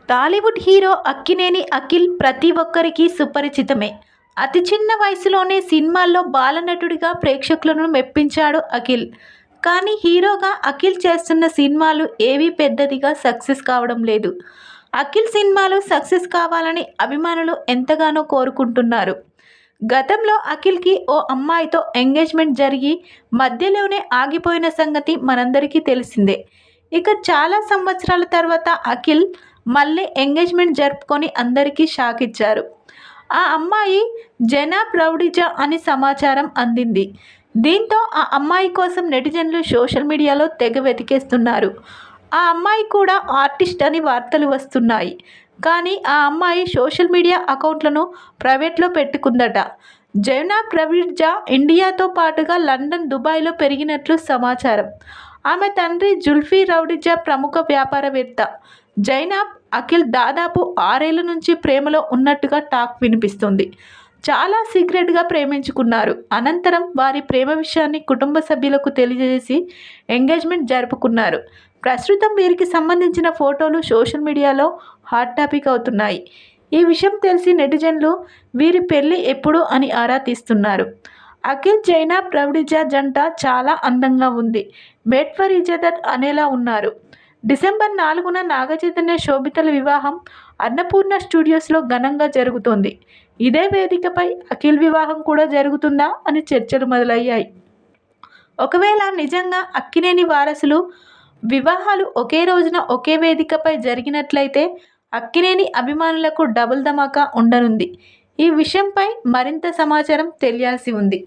Tollywood hero Akkineni Akhil ప్రతి ఒక్కరికి సుపరిచితమే. అతి చిన్న వయసులోనే సినిమాల్లో బాలనటుడిగా ప్రేక్షకులను మెప్పించాడు అఖిల్. కానీ హీరోగా అఖిల్ చేస్తున్న సినిమాలు ఏవీ పెద్దదిగా సక్సెస్ కావడం లేదు. అఖిల్ సినిమాలు సక్సెస్ కావాలని అభిమానులు ఎంతగానో కోరుకుంటున్నారు. గతంలో అఖిల్కి ఓ అమ్మాయితో ఎంగేజ్మెంట్ జరిగి మధ్యలోనే ఆగిపోయిన సంగతి మనందరికీ తెలిసిందే. ఇక చాలా సంవత్సరాల తర్వాత అఖిల్ మళ్ళీ ఎంగేజ్మెంట్ జరుపుకొని అందరికీ షాక్ ఇచ్చారు. ఆ అమ్మాయి జనాబ్ రౌడిజా అని సమాచారం అందింది. దీంతో ఆ అమ్మాయి కోసం నెటిజన్లు సోషల్ మీడియాలో తెగ వెతికేస్తున్నారు. ఆ అమ్మాయి కూడా ఆర్టిస్ట్ అని వార్తలు వస్తున్నాయి. కానీ ఆ అమ్మాయి సోషల్ మీడియా అకౌంట్లను ప్రైవేట్లో పెట్టుకుందట. జనాబ్ రౌడిజా ఇండియాతో పాటుగా లండన్, దుబాయ్లో పెరిగినట్లు సమాచారం. ఆమె తండ్రి జుల్ఫీ రౌడిజా ప్రముఖ వ్యాపారవేత్త. జైనాబ్, అఖిల్ దాదాపు 6 ఏళ్ల నుంచి ప్రేమలో ఉన్నట్టుగా టాక్ వినిపిస్తుంది. చాలా సీక్రెట్గా ప్రేమించుకున్నారు. అనంతరం వారి ప్రేమ విషయాన్ని కుటుంబ సభ్యులకు తెలియజేసి ఎంగేజ్మెంట్ జరుపుకున్నారు. ప్రస్తుతం వీరికి సంబంధించిన ఫోటోలు సోషల్ మీడియాలో హాట్ టాపిక్ అవుతున్నాయి. ఈ విషయం తెలిసి నెటిజన్లు వీరి పెళ్లి ఎప్పుడు అని ఆరా తీస్తున్నారు. అఖిల్, జైనాబ్ రౌడిజా జంట చాలా అందంగా ఉంది. మేడ్ ఫర్ ఈచ్ అదర్ అనేలా ఉన్నారు. డిసెంబర్ 4న నాగచైతన్య, శోభితల వివాహం అన్నపూర్ణ స్టూడియోస్లో ఘనంగా జరుగుతోంది. ఇదే వేదికపై అఖిల్ వివాహం కూడా జరుగుతుందా అని చర్చలు మొదలయ్యాయి. ఒకవేళ నిజంగా అక్కినేని వారసులు వివాహాలు ఒకే రోజున ఒకే వేదికపై జరిగినట్లయితే అక్కినేని అభిమానులకు డబుల్ ధమాకా ఉండనుంది. ఈ విషయంపై మరింత సమాచారం తెలియాల్సి ఉంది.